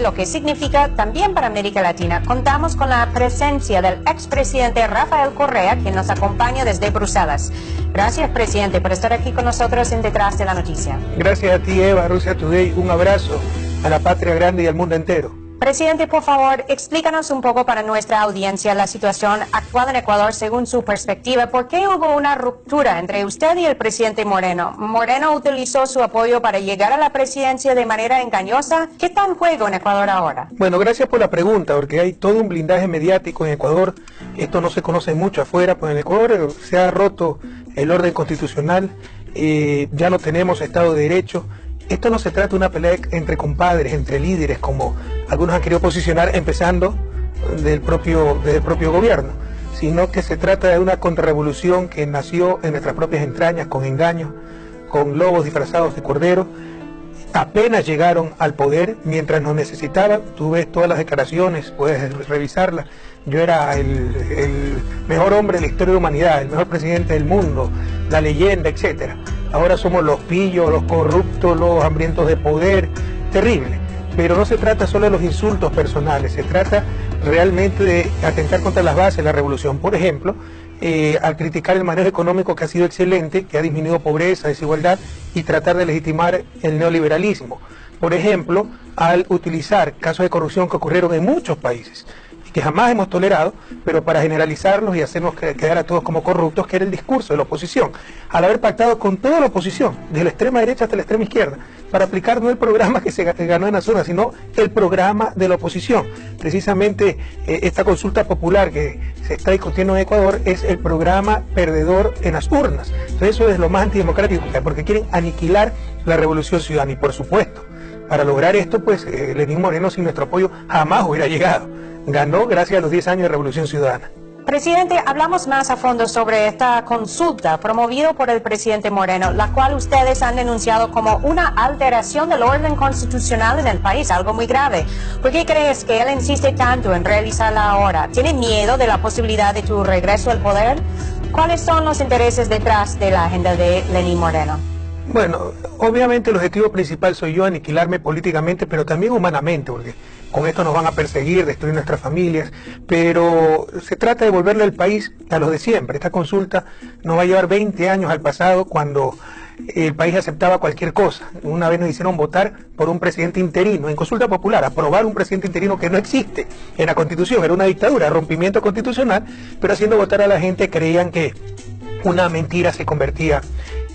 lo que significa también para América Latina. Contamos con la presencia del expresidente Rafael Correa, quien nos acompaña desde Bruselas. Gracias, presidente, por estar aquí con nosotros en Detrás de la Noticia. Gracias a ti, Eva, Russia Today. Un abrazo a la patria grande y al mundo entero. Presidente, por favor, explícanos un poco para nuestra audiencia la situación actual en Ecuador según su perspectiva. ¿Por qué hubo una ruptura entre usted y el presidente Moreno? ¿Moreno utilizó su apoyo para llegar a la presidencia de manera engañosa? ¿Qué está en juego en Ecuador ahora? Bueno, gracias por la pregunta, porque hay todo un blindaje mediático en Ecuador. Esto no se conoce mucho afuera, pues en Ecuador se ha roto el orden constitucional, ya no tenemos Estado de Derecho. Esto no se trata de una pelea entre compadres, entre líderes, como algunos han querido posicionar, empezando del propio gobierno, sino que se trata de una contrarrevolución que nació en nuestras propias entrañas, con engaños, con lobos disfrazados de cordero. Apenas llegaron al poder, mientras nos necesitaban. Tú ves todas las declaraciones, puedes revisarlas. Yo era el mejor hombre de la historia de la humanidad, el mejor presidente del mundo, la leyenda, etcétera. Ahora somos los pillos, los corruptos, los hambrientos de poder. Terrible. Pero no se trata solo de los insultos personales, se trata realmente de atentar contra las bases de la revolución. Por ejemplo, al criticar el manejo económico, que ha sido excelente, que ha disminuido pobreza, desigualdad, y tratar de legitimar el neoliberalismo. Por ejemplo, al utilizar casos de corrupción que ocurrieron en muchos países, que jamás hemos tolerado, pero para generalizarlos y hacernos quedar a todos como corruptos, que era el discurso de la oposición, al haber pactado con toda la oposición, desde la extrema derecha hasta la extrema izquierda, para aplicar no el programa que se ganó en la zona, sino el programa de la oposición. Precisamente esta consulta popular que se está discutiendo en Ecuador es el programa perdedor en las urnas. Entonces eso es lo más antidemocrático, porque quieren aniquilar la revolución ciudadana. Y por supuesto, para lograr esto, pues Lenín Moreno sin nuestro apoyo jamás hubiera llegado. Ganó gracias a los 10 años de Revolución Ciudadana. Presidente, hablamos más a fondo sobre esta consulta promovida por el presidente Moreno, la cual ustedes han denunciado como una alteración del orden constitucional en el país, algo muy grave. ¿Por qué crees que él insiste tanto en realizarla ahora? ¿Tiene miedo de la posibilidad de tu regreso al poder? ¿Cuáles son los intereses detrás de la agenda de Lenín Moreno? Bueno, obviamente el objetivo principal soy yo, aniquilarme políticamente, pero también humanamente, porque con esto nos van a perseguir, destruir nuestras familias, pero se trata de devolverle al país a los de siempre. Esta consulta nos va a llevar 20 años al pasado, cuando el país aceptaba cualquier cosa. Una vez nos hicieron votar por un presidente interino, en consulta popular, aprobar un presidente interino que no existe en la Constitución, era una dictadura, rompimiento constitucional, pero haciendo votar a la gente creían que una mentira se convertía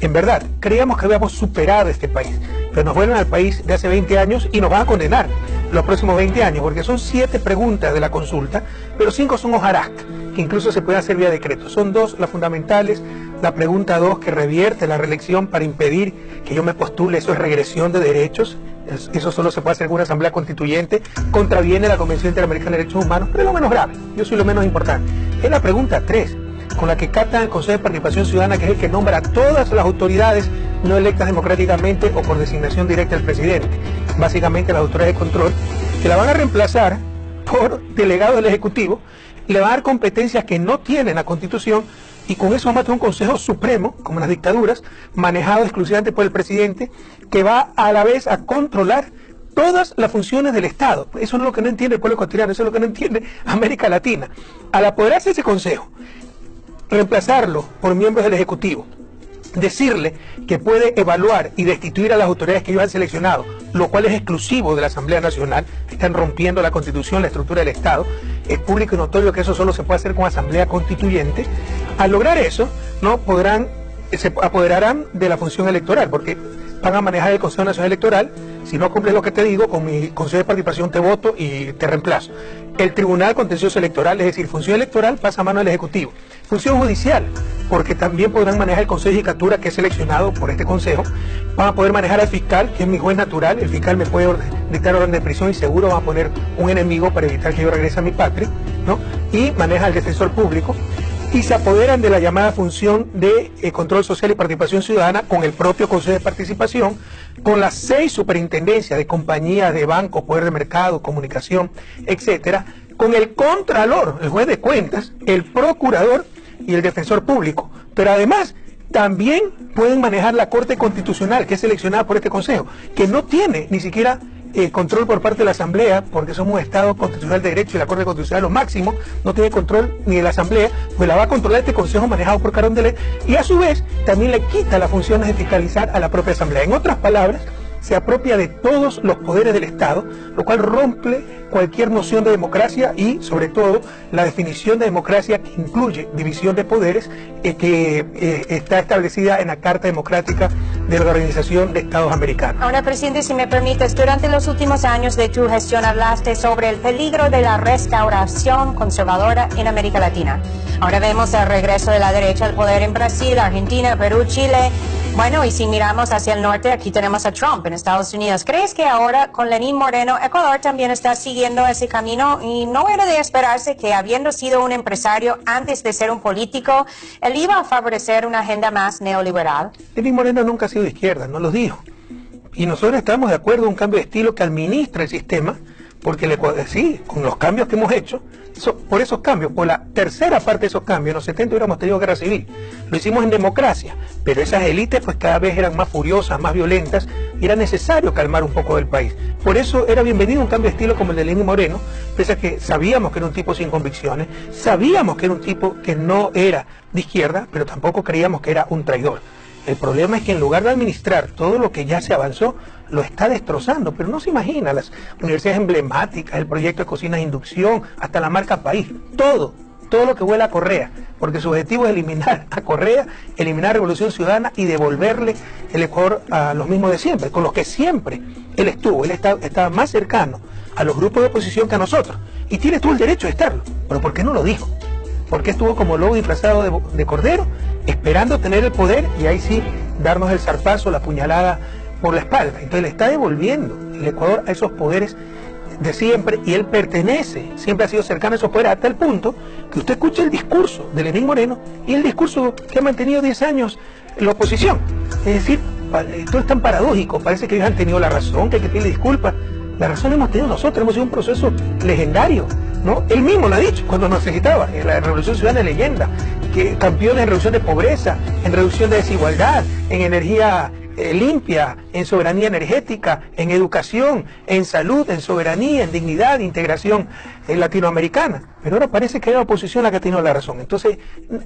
en verdad. Creíamos que habíamos superado este país, pero nos vuelven al país de hace 20 años y nos van a condenar los próximos 20 años, porque son 7 preguntas de la consulta, pero 5 son hojarasca, que incluso se pueden hacer vía decreto. Son 2 las fundamentales. La pregunta 2, que revierte la reelección para impedir que yo me postule, eso es regresión de derechos. Eso solo se puede hacer en una asamblea constituyente, contraviene la Convención Interamericana de Derechos Humanos, pero es lo menos grave, yo soy lo menos importante. Es la pregunta 3, con la que captan el Consejo de Participación Ciudadana, que es el que nombra a todas las autoridades no electas democráticamente o por designación directa del presidente, básicamente las autoridades de control, que la van a reemplazar por delegados del Ejecutivo, y le van a dar competencias que no tiene la Constitución, y con eso vamos a tener un Consejo Supremo, como en las dictaduras, manejado exclusivamente por el presidente, que va a la vez a controlar todas las funciones del Estado. Eso es lo que no entiende el pueblo ecuatoriano, eso es lo que no entiende América Latina. Al apoderarse de ese Consejo, reemplazarlo por miembros del Ejecutivo, decirle que puede evaluar y destituir a las autoridades que ellos han seleccionado, lo cual es exclusivo de la Asamblea Nacional, están rompiendo la Constitución, la estructura del Estado. Es público y notorio que eso solo se puede hacer con Asamblea Constituyente. Al lograr eso, no podrán, se apoderarán de la función electoral, porque van a manejar el Consejo Nacional Electoral. Si no cumples lo que te digo, con mi Consejo de Participación te voto y te reemplazo. El Tribunal Contencioso Electoral, es decir, función electoral, pasa a mano del Ejecutivo. Función judicial, porque también podrán manejar el Consejo de Judicatura, que es seleccionado por este Consejo. Van a poder manejar al fiscal, que es mi juez natural. El fiscal me puede dictar orden de prisión y seguro va a poner un enemigo para evitar que yo regrese a mi patria, ¿no? Y maneja al defensor público. Y se apoderan de la llamada función de control social y participación ciudadana con el propio Consejo de Participación, con las 6 superintendencias de compañías, de bancos, poder de mercado, comunicación, etcétera, con el contralor, el juez de cuentas, el procurador y el defensor público. Pero además también pueden manejar la Corte Constitucional, que es seleccionada por este Consejo, que no tiene ni siquiera control por parte de la Asamblea, porque somos un Estado constitucional de derecho y la Corte Constitucional lo máximo, no tiene control ni de la Asamblea, pues la va a controlar este Consejo manejado por Carondelet, y a su vez también le quita las funciones de fiscalizar a la propia Asamblea. En otras palabras, se apropia de todos los poderes del Estado, lo cual rompe cualquier noción de democracia y, sobre todo, la definición de democracia que incluye división de poderes que está establecida en la Carta Democrática de la Organización de Estados Americanos. Ahora, presidente, si me permites, durante los últimos años de tu gestión hablaste sobre el peligro de la restauración conservadora en América Latina. Ahora vemos el regreso de la derecha al poder en Brasil, Argentina, Perú, Chile. Bueno, y si miramos hacia el norte, aquí tenemos a Trump en Estados Unidos. ¿Crees que ahora con Lenín Moreno, Ecuador también está siguiendo ese camino? Y no era de esperarse que, habiendo sido un empresario antes de ser un político, él iba a favorecer una agenda más neoliberal. Lenín Moreno nunca ha sido de izquierda, no lo dijo. Y nosotros estamos de acuerdo en un cambio de estilo que administra el sistema, porque sí, con los cambios que hemos hecho, por esos cambios, por la tercera parte de esos cambios, en los 70 hubiéramos tenido guerra civil. Lo hicimos en democracia, pero esas élites pues cada vez eran más furiosas, más violentas, y era necesario calmar un poco del país. Por eso era bienvenido un cambio de estilo como el de Lenín Moreno, pese a que sabíamos que era un tipo sin convicciones, sabíamos que era un tipo que no era de izquierda, pero tampoco creíamos que era un traidor. El problema es que en lugar de administrar todo lo que ya se avanzó, lo está destrozando, pero no se imagina, las universidades emblemáticas, el proyecto de cocinas de inducción, hasta la marca País, todo lo que huele a Correa, porque su objetivo es eliminar a Correa, eliminar Revolución Ciudadana y devolverle el Ecuador a los mismos de siempre, con los que siempre él estuvo. Él estaba más cercano a los grupos de oposición que a nosotros, y tiene todo el derecho de estarlo, pero ¿por qué no lo dijo? Porque estuvo como lobo disfrazado de cordero, esperando tener el poder y ahí sí darnos el zarpazo, la puñalada por la espalda. Entonces le está devolviendo el Ecuador a esos poderes de siempre, y él pertenece, siempre ha sido cercano a esos poderes, hasta el punto que usted escucha el discurso de Lenín Moreno y el discurso que ha mantenido 10 años la oposición. Es decir, todo es tan paradójico, parece que ellos han tenido la razón, que hay que pedirle disculpas. La razón hemos tenido nosotros, hemos sido un proceso legendario, ¿no? Él mismo lo ha dicho cuando nos necesitaba, en la Revolución Ciudadana de leyenda, que campeones en reducción de pobreza, en reducción de desigualdad, en energía limpia, en soberanía energética, en educación, en salud, en soberanía, en dignidad, integración latinoamericana. Pero ahora parece que es la oposición la que ha tenido la razón. Entonces,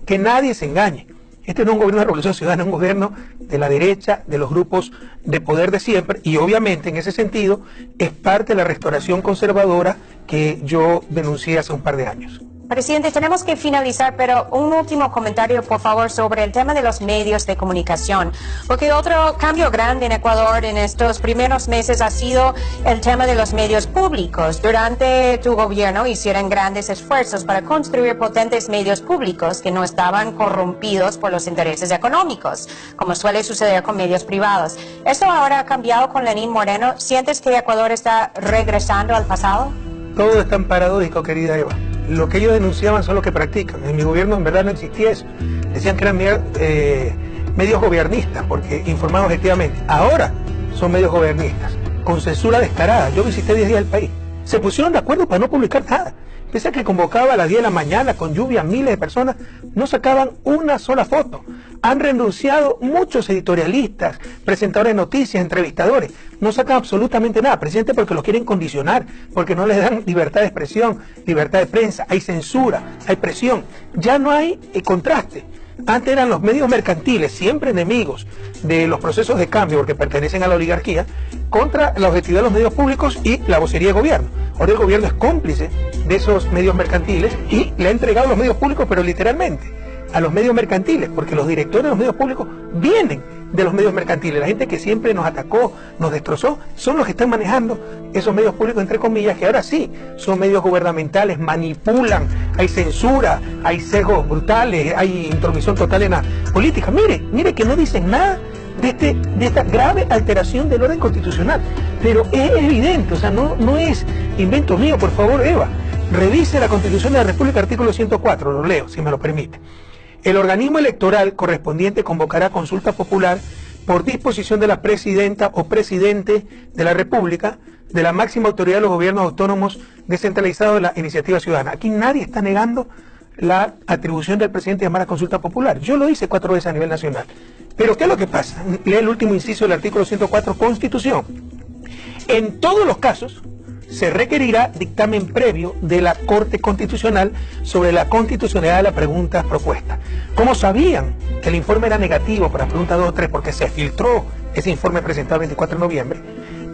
que nadie se engañe. Este no es un gobierno de Revolución Ciudadana, es un gobierno de la derecha, de los grupos de poder de siempre, y obviamente en ese sentido es parte de la restauración conservadora que yo denuncié hace un par de años. Presidente, tenemos que finalizar, pero un último comentario, por favor, sobre el tema de los medios de comunicación. Porque otro cambio grande en Ecuador en estos primeros meses ha sido el tema de los medios públicos. Durante tu gobierno hicieron grandes esfuerzos para construir potentes medios públicos que no estaban corrompidos por los intereses económicos, como suele suceder con medios privados. ¿Esto ahora ha cambiado con Lenín Moreno? ¿Sientes que Ecuador está regresando al pasado? Todo es tan paradójico, querida Eva. Lo que ellos denunciaban son lo que practican. En mi gobierno en verdad no existía eso. Decían que eran medios gobiernistas, porque informaban objetivamente. Ahora son medios gobiernistas, con censura descarada. Yo visité 10 días el país. Se pusieron de acuerdo para no publicar nada. Pese a que convocaba a las 10 de la mañana con lluvia miles de personas, no sacaban una sola foto. Han renunciado muchos editorialistas, presentadores de noticias, entrevistadores. No sacan absolutamente nada, presidente, porque los quieren condicionar, porque no les dan libertad de expresión, libertad de prensa, hay censura, hay presión. Ya no hay contraste. Antes eran los medios mercantiles, siempre enemigos de los procesos de cambio, porque pertenecen a la oligarquía, contra la objetividad de los medios públicos y la vocería de gobierno. Ahora el gobierno es cómplice de esos medios mercantiles y le ha entregado los medios públicos, pero literalmente, a los medios mercantiles, porque los directores de los medios públicos vienen de los medios mercantiles. La gente que siempre nos atacó, nos destrozó, son los que están manejando esos medios públicos, entre comillas, que ahora sí son medios gubernamentales, manipulan, hay censura, hay sesgos brutales, hay intromisión total en la política. Mire que no dicen nada de esta grave alteración del orden constitucional, pero es evidente, o sea, no es invento mío. Por favor, Eva, revise la Constitución de la República, artículo 104, lo leo, si me lo permite. El organismo electoral correspondiente convocará consulta popular por disposición de la presidenta o presidente de la República, de la máxima autoridad de los gobiernos autónomos descentralizados de la iniciativa ciudadana. Aquí nadie está negando la atribución del presidente de llamar a consulta popular. Yo lo hice 4 veces a nivel nacional. Pero ¿qué es lo que pasa? Lee el último inciso del artículo 104, Constitución. En todos los casos, se requerirá dictamen previo de la Corte Constitucional sobre la constitucionalidad de la pregunta propuesta. Como sabían que el informe era negativo para la pregunta 2 o 3 porque se filtró ese informe presentado el 24 de noviembre,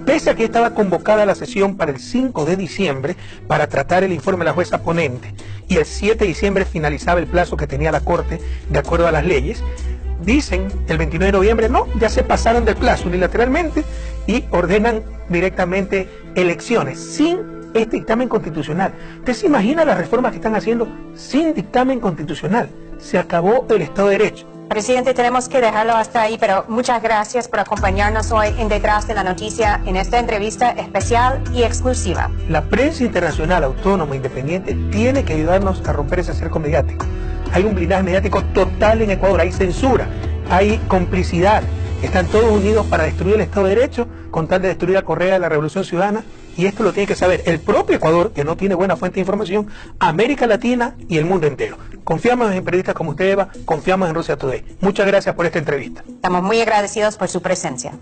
pese a que estaba convocada la sesión para el 5 de diciembre para tratar el informe de la jueza ponente y el 7 de diciembre finalizaba el plazo que tenía la Corte de acuerdo a las leyes, dicen el 29 de noviembre, no, ya se pasaron del plazo unilateralmente y ordenan directamente elecciones sin este dictamen constitucional. ¿Usted se imagina las reformas que están haciendo sin dictamen constitucional? Se acabó el Estado de Derecho. Presidente, tenemos que dejarlo hasta ahí, pero muchas gracias por acompañarnos hoy en Detrás de la Noticia en esta entrevista especial y exclusiva. La prensa internacional, autónoma, independiente, tiene que ayudarnos a romper ese cerco mediático. Hay un blindaje mediático total en Ecuador, hay censura, hay complicidad. Están todos unidos para destruir el Estado de Derecho con tal de destruir la correa de la Revolución Ciudadana. Y esto lo tiene que saber el propio Ecuador, que no tiene buena fuente de información, América Latina y el mundo entero. Confiamos en periodistas como usted, Eva, confiamos en Russia Today. Muchas gracias por esta entrevista. Estamos muy agradecidos por su presencia.